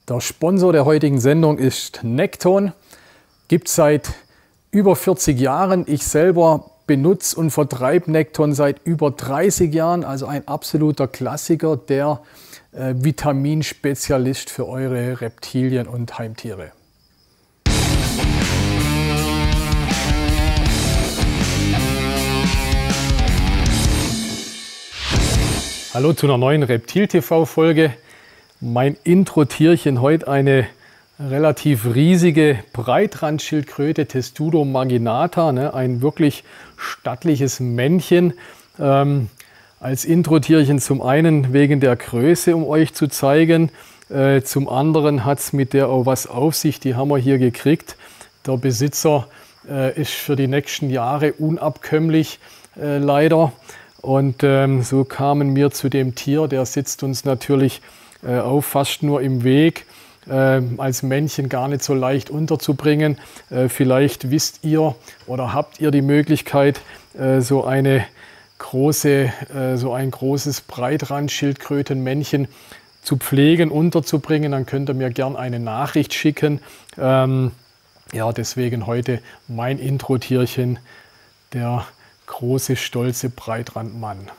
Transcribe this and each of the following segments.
Der Sponsor der heutigen Sendung ist Nekton. Gibt es seit über 40 Jahren. Ich selber benutze und vertreibe Nekton seit über 30 Jahren. Also ein absoluter Klassiker, der Vitaminspezialist für eure Reptilien und Heimtiere. Hallo zu einer neuen Reptil-TV-Folge. Mein Intro-Tierchen heute eine relativ riesige Breitrandschildkröte, Testudo marginata, ein wirklich stattliches Männchen. Als Intro-Tierchen zum einen wegen der Größe, um euch zu zeigen. Zum anderen hat es mit der auch was auf sich, die haben wir hier gekriegt. Der Besitzer ist für die nächsten Jahre unabkömmlich, leider. Und so kamen wir zu dem Tier, der sitzt uns natürlich auf, fast nur im Weg, als Männchen gar nicht so leicht unterzubringen. Vielleicht wisst ihr oder habt ihr die Möglichkeit, so ein großes Breitrandschildkrötenmännchen zu pflegen, unterzubringen. Dann könnt ihr mir gern eine Nachricht schicken. Ja, deswegen heute mein Intro-Tierchen, der große, stolze Breitrandmann.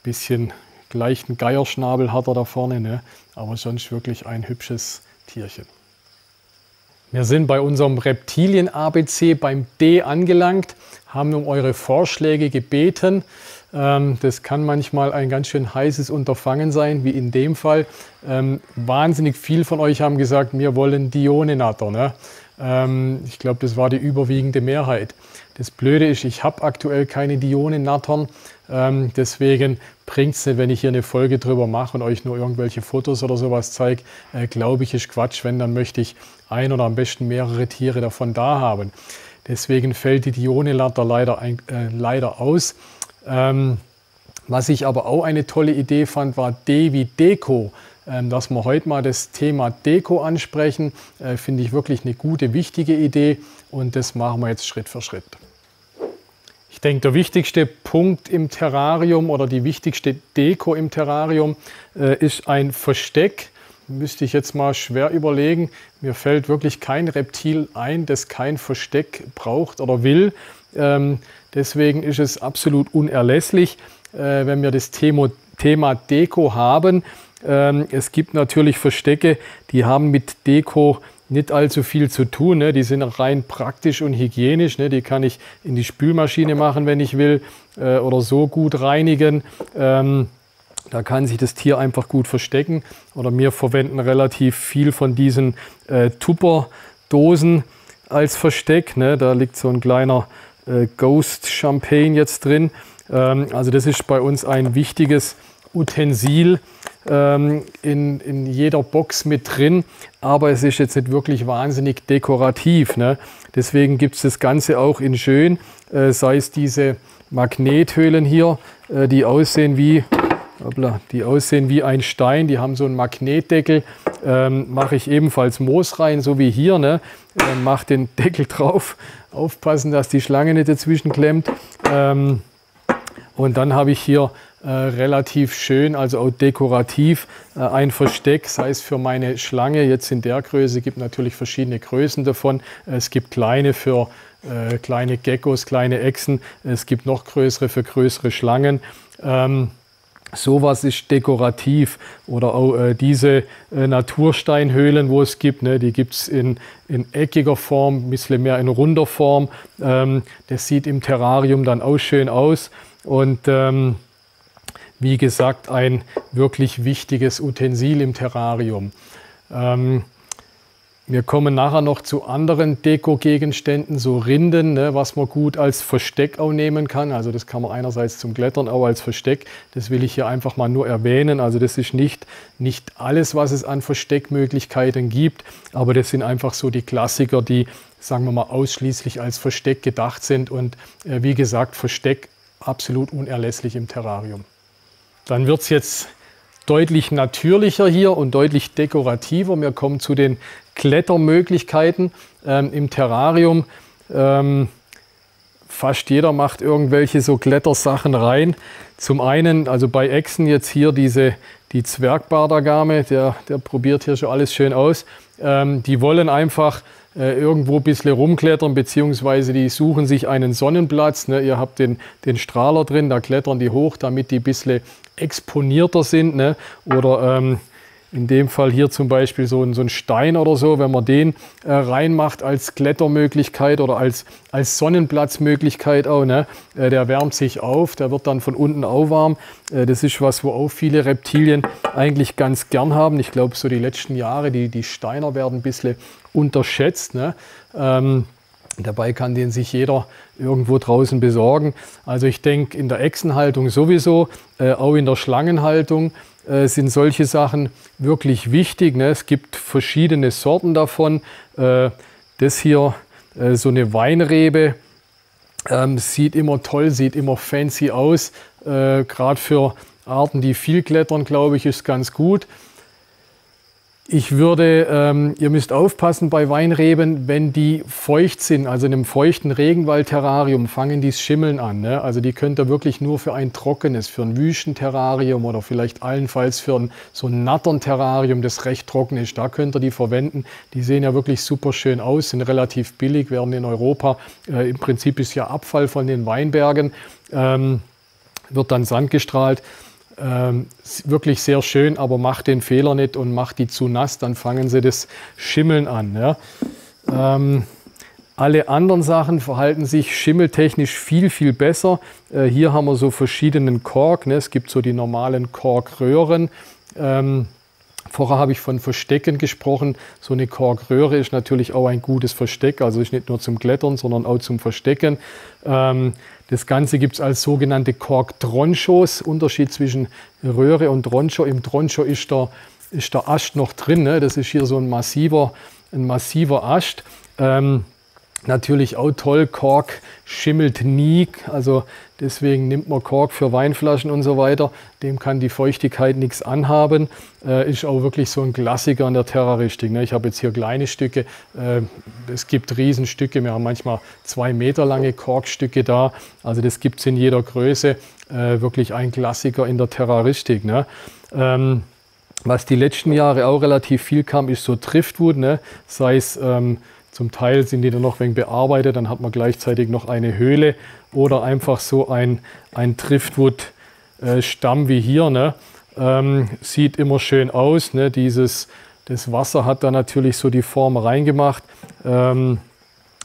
Bisschen leichten Geierschnabel hat er da vorne, ne? Aber sonst wirklich ein hübsches Tierchen. Wir sind bei unserem Reptilien-ABC beim D angelangt, haben um eure Vorschläge gebeten. Das kann manchmal ein ganz schön heißes Unterfangen sein, wie in dem Fall. Wahnsinnig viel von euch haben gesagt, wir wollen Dionennatter, ne? Ich glaube, das war die überwiegende Mehrheit. Das Blöde ist, ich habe aktuell keine Dionennattern, deswegen bringt es nicht, wenn ich hier eine Folge drüber mache und euch nur irgendwelche Fotos oder sowas zeige. Glaube ich, ist Quatsch. Wenn, dann möchte ich ein oder am besten mehrere Tiere davon da haben. Deswegen fällt die Dionennatter leider aus. Was ich aber auch eine tolle Idee fand, war D wie Deko. Dass wir heute mal das Thema Deko ansprechen, finde ich wirklich eine gute, wichtige Idee und das machen wir jetzt Schritt für Schritt. Ich denke, der wichtigste Punkt im Terrarium oder die wichtigste Deko im Terrarium ist ein Versteck. Müsste ich jetzt mal schwer überlegen. Mir fällt wirklich kein Reptil ein, das kein Versteck braucht oder will. Deswegen ist es absolut unerlässlich, wenn wir das Thema Deko haben. Es gibt natürlich Verstecke, die haben mit Deko nicht allzu viel zu tun, ne? Die sind rein praktisch und hygienisch, ne? Die kann ich in die Spülmaschine machen, wenn ich will, oder so gut reinigen. Da kann sich das Tier einfach gut verstecken. Oder wir verwenden relativ viel von diesen Tupperdosen als Versteck, ne? Da liegt so ein kleiner Ghost Champagne jetzt drin. Also das ist bei uns ein wichtiges Utensil in jeder Box mit drin, aber es ist jetzt nicht wirklich wahnsinnig dekorativ, ne? Deswegen gibt es das Ganze auch in schön, sei es diese Magnethöhlen hier, die aussehen wie ein Stein, die haben so einen Magnetdeckel, mache ich ebenfalls Moos rein, so wie hier, ne? Mache den Deckel drauf, aufpassen, dass die Schlange nicht dazwischen klemmt. Und dann habe ich hier relativ schön, also auch dekorativ, ein Versteck, sei es für meine Schlange, jetzt in der Größe, gibt natürlich verschiedene Größen davon. Es gibt kleine für kleine Geckos, kleine Echsen, es gibt noch größere für größere Schlangen. Sowas ist dekorativ oder auch diese Natursteinhöhlen, wo es gibt, ne, die gibt es in eckiger Form, ein bisschen mehr in runder Form. Das sieht im Terrarium dann auch schön aus und wie gesagt, ein wirklich wichtiges Utensil im Terrarium. Wir kommen nachher noch zu anderen Deko-Gegenständen, so Rinden, ne, was man gut als Versteck auch nehmen kann. Also das kann man einerseits zum Klettern, auch als Versteck. Das will ich hier einfach mal nur erwähnen. Also das ist nicht alles, was es an Versteckmöglichkeiten gibt, aber das sind einfach so die Klassiker, die, sagen wir mal, ausschließlich als Versteck gedacht sind. Und wie gesagt, Versteck absolut unerlässlich im Terrarium. Dann wird es jetzt deutlich natürlicher hier und deutlich dekorativer. Wir kommen zu den Klettermöglichkeiten im Terrarium. Fast jeder macht irgendwelche so Klettersachen rein. Zum einen, also bei Echsen jetzt hier diese die Zwergbardagame, der probiert hier schon alles schön aus. Die wollen einfach irgendwo ein bisschen rumklettern, beziehungsweise die suchen sich einen Sonnenplatz. Ne? Ihr habt den Strahler drin, da klettern die hoch, damit die ein bisschen exponierter sind. Ne? Oder in dem Fall hier zum Beispiel so ein Stein oder so, wenn man den reinmacht als Klettermöglichkeit oder als Sonnenplatzmöglichkeit auch, ne? Der wärmt sich auf, der wird dann von unten auch warm. Das ist was, wo auch viele Reptilien eigentlich ganz gern haben. Ich glaube, so die letzten Jahre, die Steiner werden ein bisschen unterschätzt. Ne? Dabei kann den sich jeder irgendwo draußen besorgen. Also ich denke, in der Echsenhaltung sowieso, auch in der Schlangenhaltung sind solche Sachen wirklich wichtig. Ne? Es gibt verschiedene Sorten davon. Das hier, so eine Weinrebe, sieht immer toll, sieht immer fancy aus. Gerade für Arten, die viel klettern, glaube ich, ist ganz gut. Ich würde, ihr müsst aufpassen bei Weinreben, wenn die feucht sind, also in einem feuchten Regenwald-Terrarium, fangen die Schimmeln an. Ne? Also die könnt ihr wirklich nur für ein trockenes, für ein Wüstenterrarium oder vielleicht allenfalls für so ein Nattern-Terrarium, das recht trocken ist. Da könnt ihr die verwenden. Die sehen ja wirklich super schön aus, sind relativ billig, werden in Europa, im Prinzip ist ja Abfall von den Weinbergen, wird dann sandgestrahlt. Wirklich sehr schön, aber macht den Fehler nicht und macht die zu nass, dann fangen sie das Schimmeln an. Ja. Alle anderen Sachen verhalten sich schimmeltechnisch viel, viel besser. Hier haben wir so verschiedenen Kork. Ne. Es gibt so die normalen Korkröhren. Vorher habe ich von Verstecken gesprochen. So eine Korkröhre ist natürlich auch ein gutes Versteck. Also ist nicht nur zum Klettern, sondern auch zum Verstecken. Das Ganze gibt es als sogenannte Kork-Tronchos. Unterschied zwischen Röhre und Troncho. Im Troncho ist der Ast noch drin. Ne? Das ist hier so ein massiver Ast. Natürlich auch toll, Kork schimmelt nie, also deswegen nimmt man Kork für Weinflaschen und so weiter. Dem kann die Feuchtigkeit nichts anhaben. Ist auch wirklich so ein Klassiker in der Terroristik. Ne? Ich habe jetzt hier kleine Stücke, es gibt Riesenstücke, wir haben manchmal 2 Meter lange Korkstücke da. Also das gibt es in jeder Größe, wirklich ein Klassiker in der Terroristik. Ne? Was die letzten Jahre auch relativ viel kam, ist so Driftwood, ne? Sei es zum Teil sind die dann noch ein wenig bearbeitet, dann hat man gleichzeitig noch eine Höhle oder einfach so ein Driftwood-Stamm wie hier. Ne? Sieht immer schön aus. Ne? Das Wasser hat da natürlich so die Form reingemacht.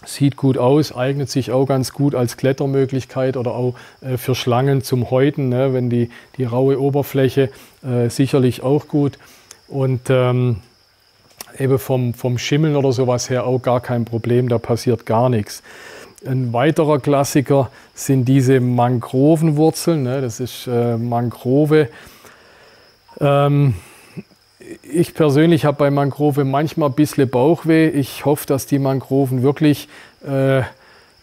Sieht gut aus, eignet sich auch ganz gut als Klettermöglichkeit oder auch für Schlangen zum Häuten, ne? Wenn die raue Oberfläche sicherlich auch gut. Und eben vom Schimmeln oder sowas her auch gar kein Problem, da passiert gar nichts. Ein weiterer Klassiker sind diese Mangrovenwurzeln, ne? Das ist Mangrove. Ich persönlich habe bei Mangrove manchmal ein bisschen Bauchweh. Ich hoffe, dass die Mangroven wirklich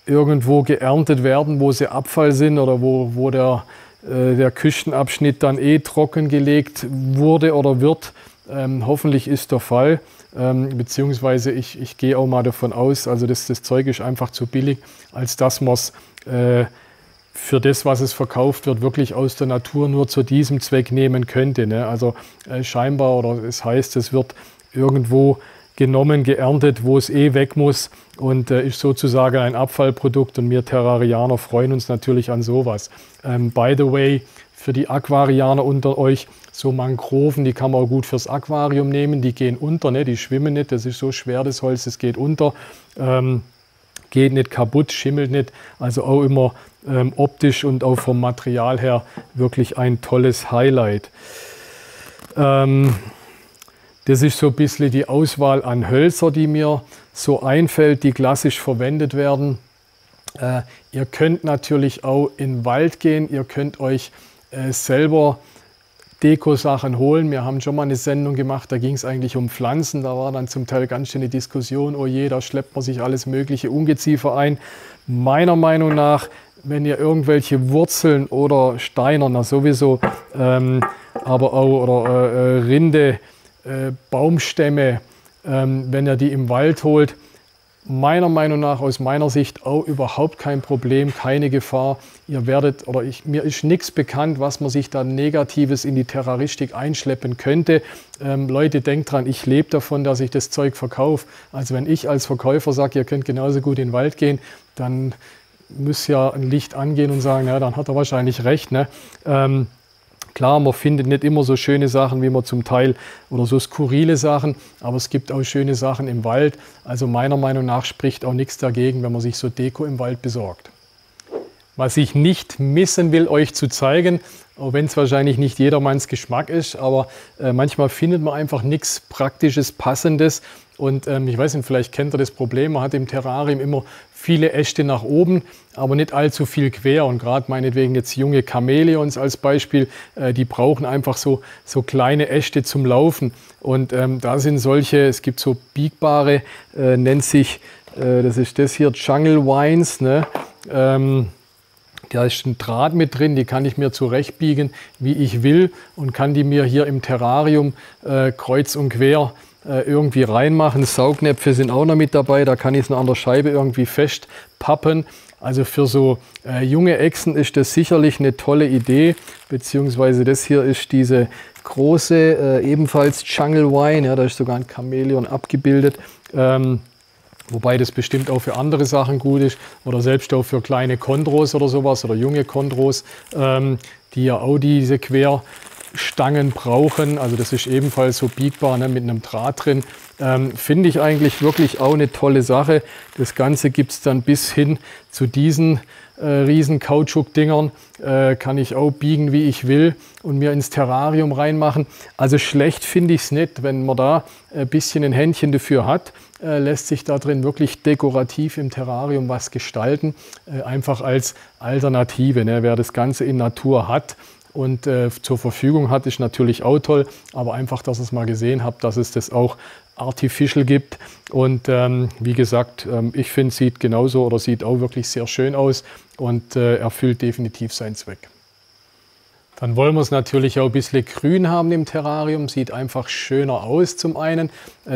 irgendwo geerntet werden, wo sie Abfall sind oder wo der Küstenabschnitt dann trockengelegt wurde oder wird. Hoffentlich ist der Fall, beziehungsweise ich gehe auch mal davon aus, also das Zeug ist einfach zu billig, als dass man es für das, was es verkauft wird, wirklich aus der Natur nur zu diesem Zweck nehmen könnte. Ne? Also scheinbar, oder es heißt, es wird irgendwo genommen, geerntet, wo es weg muss und ist sozusagen ein Abfallprodukt und wir Terrarianer freuen uns natürlich an sowas. By the way, für die Aquarianer unter euch, so Mangroven, die kann man auch gut fürs Aquarium nehmen, die gehen unter, ne? Die schwimmen nicht, das ist so schwer, das Holz, es geht unter, geht nicht kaputt, schimmelt nicht, also auch immer optisch und auch vom Material her wirklich ein tolles Highlight. Das ist so ein bisschen die Auswahl an Hölzer, die mir so einfällt, die klassisch verwendet werden. Ihr könnt natürlich auch in den Wald gehen, ihr könnt euch selber Deko-Sachen holen. Wir haben schon mal eine Sendung gemacht, da ging es eigentlich um Pflanzen. Da war dann zum Teil ganz schön eine Diskussion, oh je, da schleppt man sich alles mögliche Ungeziefer ein. Meiner Meinung nach, wenn ihr irgendwelche Wurzeln oder Steiner, na sowieso, aber auch oder Rinde, Baumstämme, wenn ihr die im Wald holt, meiner Meinung nach, aus meiner Sicht auch überhaupt kein Problem, keine Gefahr. Ihr werdet, oder mir ist nichts bekannt, was man sich da Negatives in die Terraristik einschleppen könnte. Leute, denkt dran, ich lebe davon, dass ich das Zeug verkaufe. Also wenn ich als Verkäufer sage, ihr könnt genauso gut in den Wald gehen, dann muss ja ein Licht angehen und sagen, ja, dann hat er wahrscheinlich recht. Ne? Klar, man findet nicht immer so schöne Sachen, wie man zum Teil, oder so skurrile Sachen, aber es gibt auch schöne Sachen im Wald. Also meiner Meinung nach spricht auch nichts dagegen, wenn man sich so Deko im Wald besorgt. Was ich nicht missen will, euch zu zeigen, auch wenn es wahrscheinlich nicht jedermanns Geschmack ist, aber manchmal findet man einfach nichts Praktisches, Passendes. Und ich weiß nicht, vielleicht kennt ihr das Problem, man hat im Terrarium immer viele Äste nach oben, aber nicht allzu viel quer. Und gerade meinetwegen jetzt junge Chamäleons als Beispiel, die brauchen einfach so kleine Äste zum Laufen. Und da sind solche, es gibt so biegbare, nennt sich, das ist das hier, Jungle Vines, ne? Da ist ein Draht mit drin, die kann ich mir zurechtbiegen, wie ich will, und kann die mir hier im Terrarium kreuz und quer irgendwie reinmachen. Saugnäpfe sind auch noch mit dabei, da kann ich es noch an der Scheibe irgendwie festpappen. Also für so junge Echsen ist das sicherlich eine tolle Idee, beziehungsweise das hier ist diese große, ebenfalls Jungle Vine, ja, da ist sogar ein Chamäleon abgebildet. Wobei das bestimmt auch für andere Sachen gut ist oder selbst auch für kleine Chondros oder sowas oder junge Chondros, die ja auch diese Querstangen brauchen. Also das ist ebenfalls so biegbar, ne, mit einem Draht drin. Finde ich eigentlich wirklich auch eine tolle Sache. Das Ganze gibt es dann bis hin zu diesen riesen Kautschuk-Dingern, kann ich auch biegen, wie ich will und mir ins Terrarium reinmachen. Also schlecht finde ich es nicht, wenn man da ein bisschen ein Händchen dafür hat, lässt sich da drin wirklich dekorativ im Terrarium was gestalten, einfach als Alternative. Ne? Wer das Ganze in Natur hat und zur Verfügung hat, ist natürlich auch toll, aber einfach, dass ihr es mal gesehen habt, dass es das auch artificial gibt. Und wie gesagt, ich finde, sieht genauso oder sieht auch wirklich sehr schön aus und erfüllt definitiv seinen Zweck. Dann wollen wir es natürlich auch ein bisschen grün haben im Terrarium, sieht einfach schöner aus zum einen.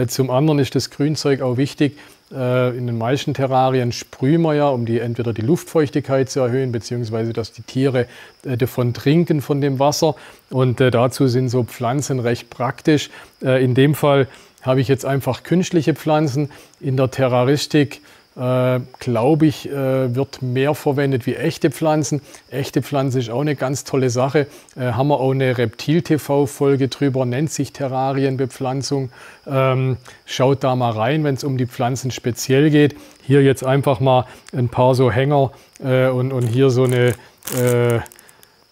Zum anderen ist das Grünzeug auch wichtig. In den meisten Terrarien sprühen wir ja, um entweder die Luftfeuchtigkeit zu erhöhen, beziehungsweise dass die Tiere davon trinken von dem Wasser. Und dazu sind so Pflanzen recht praktisch. In dem Fall habe ich jetzt einfach künstliche Pflanzen. In der Terraristik, glaube ich, wird mehr verwendet wie echte Pflanzen. Echte Pflanze ist auch eine ganz tolle Sache. Haben wir auch eine Reptil-TV-Folge drüber, nennt sich Terrarienbepflanzung. Schaut da mal rein, wenn es um die Pflanzen speziell geht. Hier jetzt einfach mal ein paar so Hänger und hier so eine,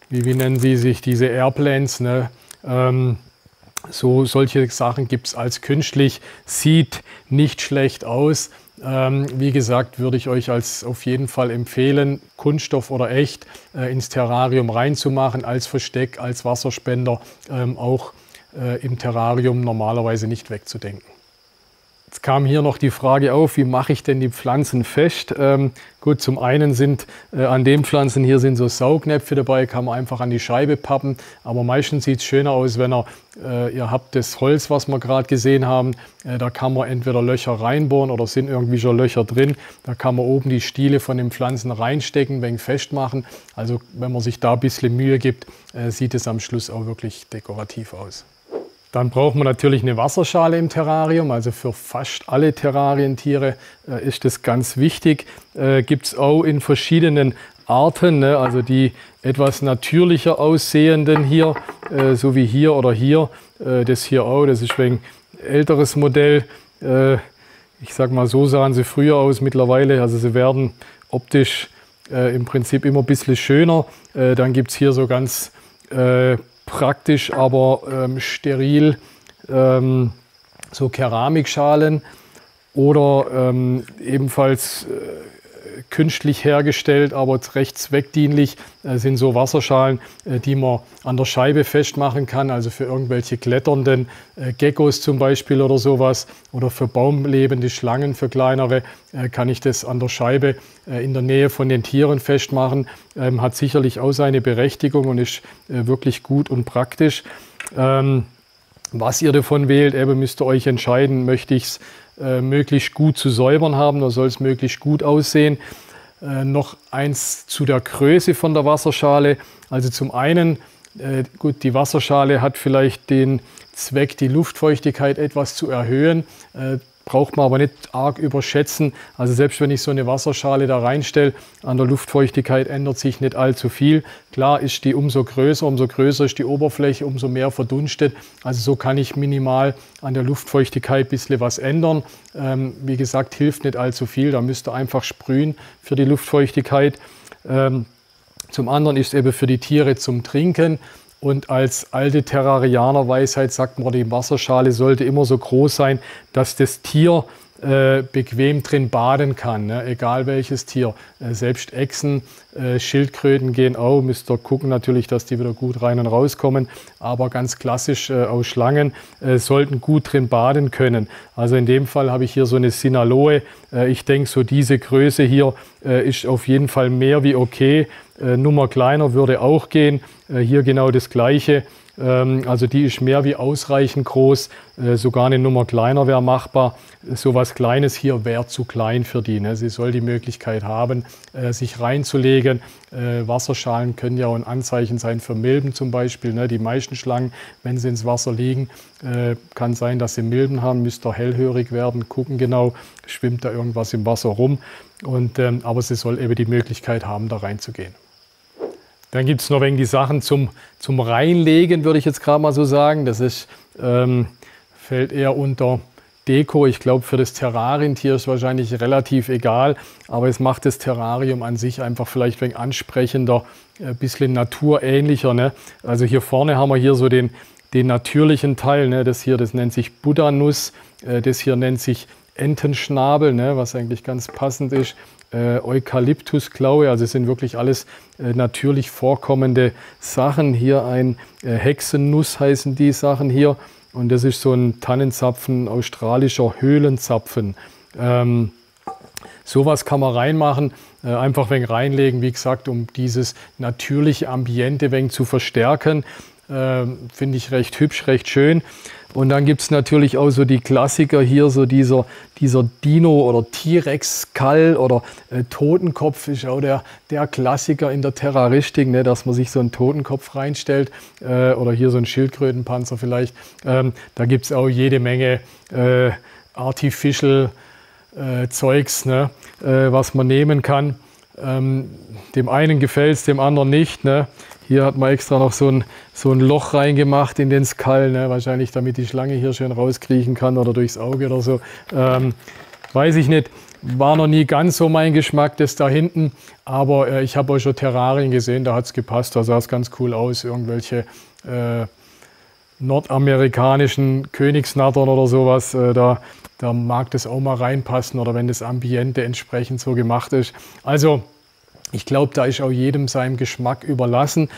wie nennen sie sich, diese Airplanes, ne? Solche Sachen gibt es als künstlich, sieht nicht schlecht aus. Wie gesagt, würde ich euch auf jeden Fall empfehlen, Kunststoff oder echt ins Terrarium reinzumachen, als Versteck, als Wasserspender, auch im Terrarium normalerweise nicht wegzudenken. Jetzt kam hier noch die Frage auf, wie mache ich denn die Pflanzen fest? Gut, zum einen sind an den Pflanzen hier sind so Saugnäpfe dabei, kann man einfach an die Scheibe pappen. Aber meistens sieht es schöner aus, wenn ihr habt das Holz, was wir gerade gesehen haben, da kann man entweder Löcher reinbohren oder sind irgendwie schon Löcher drin. Da kann man oben die Stiele von den Pflanzen reinstecken, ein wenig festmachen. Also wenn man sich da ein bisschen Mühe gibt, sieht es am Schluss auch wirklich dekorativ aus. Dann braucht man natürlich eine Wasserschale im Terrarium, also für fast alle Terrarientiere ist das ganz wichtig. Gibt es auch in verschiedenen Arten, ne? Also die etwas natürlicher aussehenden hier, so wie hier oder hier, das hier auch, das ist ein älteres Modell. Ich sag mal, so sahen sie früher aus mittlerweile, also sie werden optisch im Prinzip immer ein bisschen schöner. Dann gibt es hier so ganz praktisch, aber steril, so Keramikschalen oder ebenfalls künstlich hergestellt, aber recht zweckdienlich sind so Wasserschalen, die man an der Scheibe festmachen kann, also für irgendwelche kletternden Geckos zum Beispiel oder sowas oder für baumlebende Schlangen, für kleinere, kann ich das an der Scheibe in der Nähe von den Tieren festmachen. Hat sicherlich auch seine Berechtigung und ist wirklich gut und praktisch. Was ihr davon wählt, eben müsst ihr euch entscheiden, möchte ich es möglichst gut zu säubern haben, oder soll es möglichst gut aussehen. Noch eins zu der Größe von der Wasserschale. Also zum einen, gut, die Wasserschale hat vielleicht den Zweck, die Luftfeuchtigkeit etwas zu erhöhen. Braucht man aber nicht arg überschätzen. Also selbst wenn ich so eine Wasserschale da reinstelle, an der Luftfeuchtigkeit ändert sich nicht allzu viel. Klar ist die umso größer ist die Oberfläche, umso mehr verdunstet. Also so kann ich minimal an der Luftfeuchtigkeit ein bisschen was ändern. Wie gesagt, hilft nicht allzu viel. Da müsst ihr einfach sprühen für die Luftfeuchtigkeit. Zum anderen ist es eben für die Tiere zum Trinken. Und als alte Terrarianer-Weisheit sagt man, die Wasserschale sollte immer so groß sein, dass das Tier bequem drin baden kann, ne? Egal welches Tier. Selbst Echsen, Schildkröten gehen auch, müsst ihr gucken natürlich, dass die wieder gut rein und rauskommen, aber ganz klassisch auch Schlangen sollten gut drin baden können. Also in dem Fall habe ich hier so eine Sinaloe. Ich denke, so diese Größe hier ist auf jeden Fall mehr wie okay. Nummer kleiner würde auch gehen. Hier genau das Gleiche. Also die ist mehr wie ausreichend groß. Sogar eine Nummer kleiner wäre machbar. So was Kleines hier wäre zu klein für die. Ne? Sie soll die Möglichkeit haben, sich reinzulegen. Wasserschalen können ja auch ein Anzeichen sein für Milben zum Beispiel. Ne? Die meisten Schlangen, wenn sie ins Wasser liegen, kann sein, dass sie Milben haben. Müsst ihr hellhörig werden, gucken genau, schwimmt da irgendwas im Wasser rum. Aber sie soll eben die Möglichkeit haben, da reinzugehen. Dann gibt es noch wegen die Sachen zum Reinlegen, würde ich jetzt gerade mal so sagen. Das ist, fällt eher unter Deko. Ich glaube, für das Terrarientier ist wahrscheinlich relativ egal. Aber es macht das Terrarium an sich einfach vielleicht wegen ansprechender, ein bisschen naturähnlicher. Ne? Also hier vorne haben wir hier so den natürlichen Teil. Ne? Das nennt sich Buddha-Nuss. Das hier nennt sich Entenschnabel, ne? Was eigentlich ganz passend ist. Eukalyptusklaue, also es sind wirklich alles natürlich vorkommende Sachen. Hier ein Hexennuss heißen die Sachen hier. Und das ist so ein Tannenzapfen, australischer Höhlenzapfen. Sowas kann man reinmachen, einfach ein wenig reinlegen, wie gesagt, um dieses natürliche Ambiente ein wenig zu verstärken. Finde ich recht hübsch, recht schön. Und dann gibt es natürlich auch so die Klassiker hier, so dieser Dino- oder T-Rex-Skull oder Totenkopf ist auch der Klassiker in der Terroristik, ne, dass man sich so einen Totenkopf reinstellt oder hier so einen Schildkrötenpanzer vielleicht. Da gibt es auch jede Menge Artificial Zeugs, ne, was man nehmen kann. Dem einen gefällt es, dem anderen nicht. Ne. Hier hat man extra noch so ein Loch reingemacht in den Skull, ne? Wahrscheinlich damit die Schlange hier schön rauskriechen kann oder durchs Auge oder so. Weiß ich nicht, war noch nie ganz so mein Geschmack, das da hinten. Aber ich habe auch schon Terrarien gesehen, da hat es gepasst, da sah es ganz cool aus. Irgendwelche nordamerikanischen Königsnattern oder sowas, da mag das auch mal reinpassen oder wenn das Ambiente entsprechend so gemacht ist. Also ich glaube, da ist auch jedem seinem Geschmack überlassen.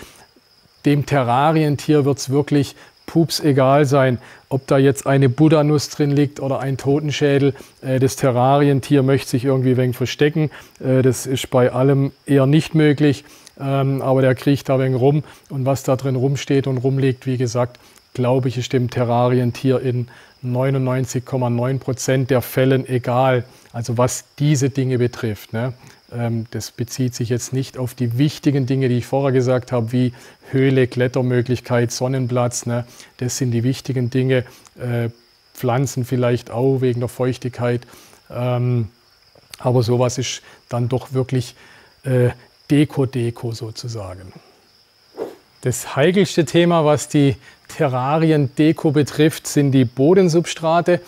Dem Terrarientier wird es wirklich pups egal sein, ob da jetzt eine Buddha-Nuss drin liegt oder ein Totenschädel. Das Terrarientier möchte sich irgendwie ein wenig verstecken. Das ist bei allem eher nicht möglich, aber der kriecht da ein wenig rum. Und was da drin rumsteht und rumliegt, wie gesagt, glaube ich, ist dem Terrarientier in 99,9% der Fällen egal. Also was diese Dinge betrifft, ne? Das bezieht sich jetzt nicht auf die wichtigen Dinge, die ich vorher gesagt habe, wie Höhle, Klettermöglichkeit, Sonnenplatz. Ne? Das sind die wichtigen Dinge. Pflanzen vielleicht auch wegen der Feuchtigkeit. Aber sowas ist dann doch wirklich Deko sozusagen. Das heikelste Thema, was die Terrarien-Deko betrifft, sind die Bodensubstrate.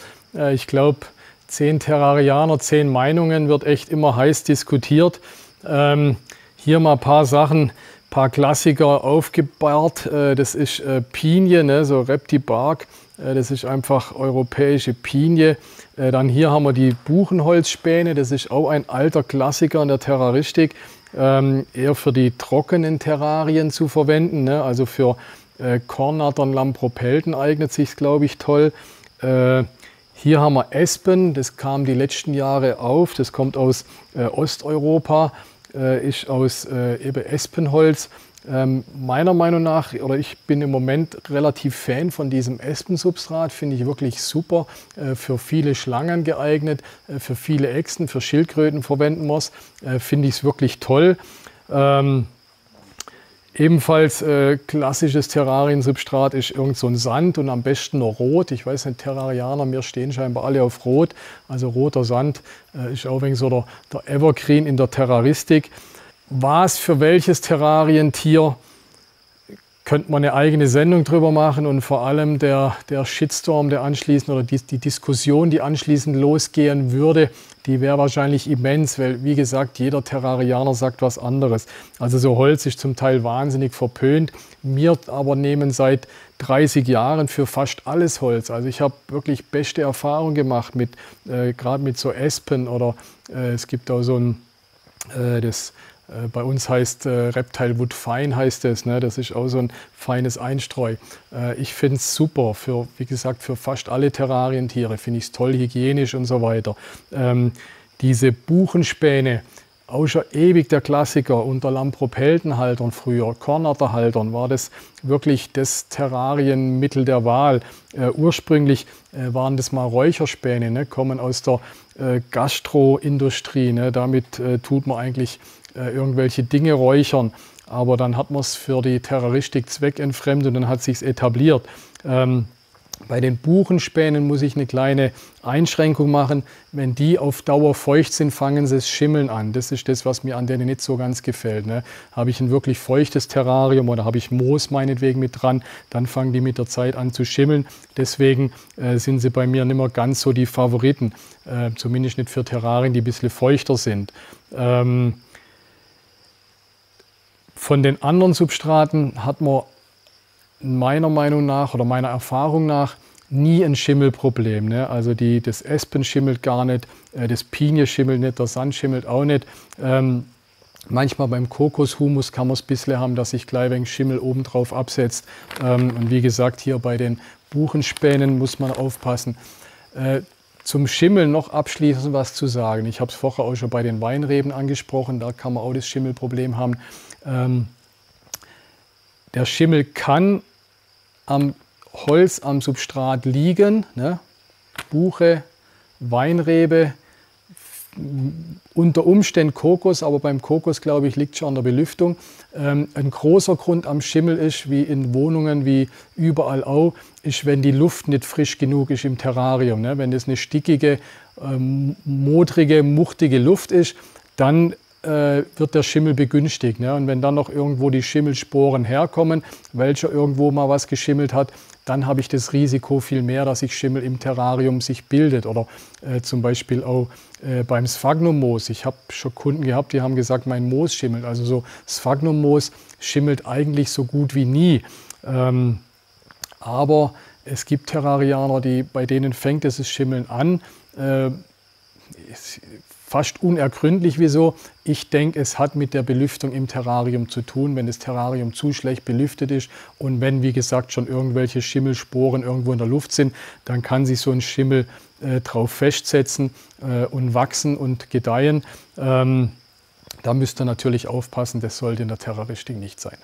Ich glaube, 10 Terrarianer, 10 Meinungen, wird echt immer heiß diskutiert. Hier mal ein paar Sachen, ein paar Klassiker aufgebahrt. Das ist Pinie, ne, so Reptibark. Das ist einfach europäische Pinie. Dann hier haben wir die Buchenholzspäne. Das ist auch ein alter Klassiker in der Terroristik. Eher für die trockenen Terrarien zu verwenden. Ne? Also für Kornattern, Lampropelten eignet sich, glaube ich, toll. Hier haben wir Espen, das kam die letzten Jahre auf, das kommt aus Osteuropa, ist aus eben Espenholz. Meiner Meinung nach, oder ich bin im Moment relativ Fan von diesem Espensubstrat, finde ich wirklich super, für viele Schlangen geeignet, für viele Echsen, für Schildkröten verwenden wir es, finde ich es wirklich toll. Ebenfalls klassisches Terrariensubstrat ist irgend so ein Sand und am besten noch rot. Ich weiß nicht, Terrarianer, wir stehen scheinbar alle auf rot. Also roter Sand ist auch wegen so der Evergreen in der Terraristik. Was für welches Terrarientier könnte man eine eigene Sendung drüber machen, und vor allem der Shitstorm, der anschließend, oder die Diskussion, die anschließend losgehen würde, die wäre wahrscheinlich immens, weil, wie gesagt, jeder Terrarianer sagt was anderes. Also so Holz ist zum Teil wahnsinnig verpönt. Wir aber nehmen seit 30 Jahren für fast alles Holz. Also ich habe wirklich beste Erfahrungen gemacht mit, gerade mit so Espen, oder es gibt auch so ein, bei uns heißt Reptile Wood Fine, heißt es, ne? Das ist auch so ein feines Einstreu. Ich finde es super, für, wie gesagt, für fast alle Terrarientiere finde ich es toll, hygienisch und so weiter. Diese Buchenspäne, auch schon ewig der Klassiker, unter Lampropeltenhaltern früher, Kornatterhaltern, war das wirklich das Terrarienmittel der Wahl. Ursprünglich waren das mal Räucherspäne, ne? Kommen aus der Gastroindustrie, ne? Damit tut man eigentlich irgendwelche Dinge räuchern, aber dann hat man es für die Terroristik zweckentfremdet und dann hat es sich etabliert. Bei den Buchenspänen muss ich eine kleine Einschränkung machen. Wenn die auf Dauer feucht sind, fangen sie das Schimmeln an. Das ist das, was mir an denen nicht so ganz gefällt. Ne? Habe ich ein wirklich feuchtes Terrarium oder habe ich Moos meinetwegen mit dran, dann fangen die mit der Zeit an zu schimmeln. Deswegen sind sie bei mir nicht mehr ganz so die Favoriten. Zumindest nicht für Terrarien, die ein bisschen feuchter sind. Von den anderen Substraten hat man meiner Meinung nach oder meiner Erfahrung nach nie ein Schimmelproblem. Ne? Also das Espen schimmelt gar nicht, das Pinie schimmelt nicht, der Sand schimmelt auch nicht. Manchmal beim Kokoshumus kann man es ein bisschen haben, dass sich gleich ein Schimmel obendrauf absetzt. Und wie gesagt, hier bei den Buchenspänen muss man aufpassen. Zum Schimmeln noch abschließend was zu sagen. Ich habe es vorher auch schon bei den Weinreben angesprochen, da kann man auch das Schimmelproblem haben. Der Schimmel kann am Holz, am Substrat liegen, ne? Buche, Weinrebe, unter Umständen Kokos, aber beim Kokos, glaube ich, liegt schon an der Belüftung. Ein großer Grund am Schimmel ist, wie in Wohnungen, wie überall auch, ist, wenn die Luft nicht frisch genug ist im Terrarium. Ne? Wenn das eine stickige, modrige, muchtige Luft ist, dann wird der Schimmel begünstigt. Ne? Und wenn dann noch irgendwo die Schimmelsporen herkommen, welcher irgendwo mal was geschimmelt hat, dann habe ich das Risiko viel mehr, dass sich Schimmel im Terrarium sich bildet. Oder zum Beispiel auch beim Sphagnummoos. Ich habe schon Kunden gehabt, die haben gesagt, mein Moos schimmelt. Also so Sphagnummoos schimmelt eigentlich so gut wie nie. Aber es gibt Terrarianer, bei denen fängt es Schimmeln an. Fast unergründlich, wieso. Ich denke, es hat mit der Belüftung im Terrarium zu tun, wenn das Terrarium zu schlecht belüftet ist und wenn, wie gesagt, schon irgendwelche Schimmelsporen irgendwo in der Luft sind, dann kann sich so ein Schimmel drauf festsetzen und wachsen und gedeihen. Da müsst ihr natürlich aufpassen, das sollte in der Terroristik nicht sein.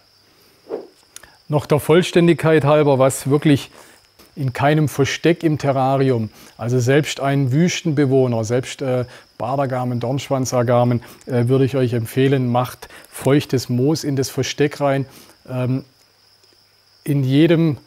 Noch der Vollständigkeit halber, was wirklich in keinem Versteck im Terrarium, also selbst ein Wüstenbewohner, selbst Bartagamen, Dornschwanzagamen, würde ich euch empfehlen, macht feuchtes Moos in das Versteck rein. In jedem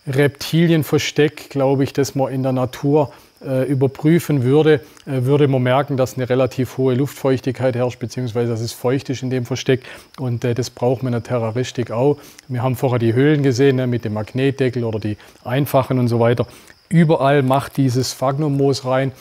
Reptilienversteck, glaube ich, das man in der Natur überprüfen würde, würde man merken, dass eine relativ hohe Luftfeuchtigkeit herrscht, beziehungsweise dass es feucht ist in dem Versteck, und das braucht man in der Terroristik auch. Wir haben vorher die Höhlen gesehen, ne, mit dem Magnetdeckel oder die einfachen und so weiter. Überall macht dieses Sphagnummoos rein.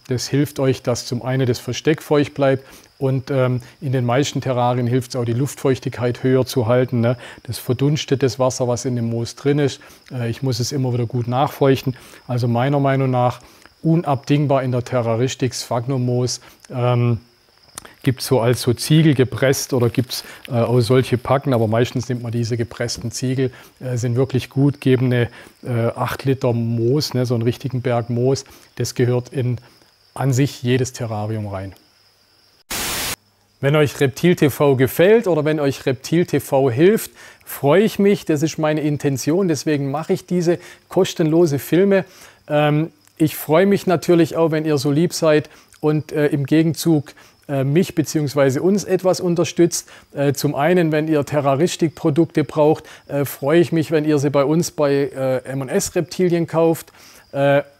Das hilft euch, dass zum einen das Versteck feucht bleibt und in den meisten Terrarien hilft es auch, die Luftfeuchtigkeit höher zu halten. Ne? Das verdunstet das Wasser, was in dem Moos drin ist. Ich muss es immer wieder gut nachfeuchten. Also meiner Meinung nach unabdingbar in der Terroristik Sphagnummoos. Gibt es so als so Ziegel gepresst oder gibt es auch solche Packen, aber meistens nimmt man diese gepressten Ziegel, sind wirklich gut, geben eine 8 Liter Moos, ne, so einen richtigen Berg Moos. Das gehört in an sich jedes Terrarium rein. Wenn euch Reptil TV gefällt oder wenn euch Reptil TV hilft, freue ich mich. Das ist meine Intention, deswegen mache ich diese kostenlose Filme. Ich freue mich natürlich auch, wenn ihr so lieb seid und im Gegenzug mich bzw. uns etwas unterstützt. Zum einen, wenn ihr Terraristik-Produkte braucht, freue ich mich, wenn ihr sie bei uns bei M&S Reptilien kauft.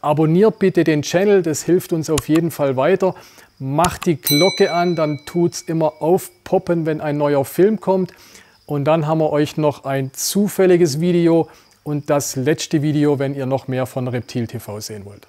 Abonniert bitte den Channel, das hilft uns auf jeden Fall weiter. Macht die Glocke an, dann tut es immer aufpoppen, wenn ein neuer Film kommt. Und dann haben wir euch noch ein zufälliges Video und das letzte Video, wenn ihr noch mehr von Reptil TV sehen wollt.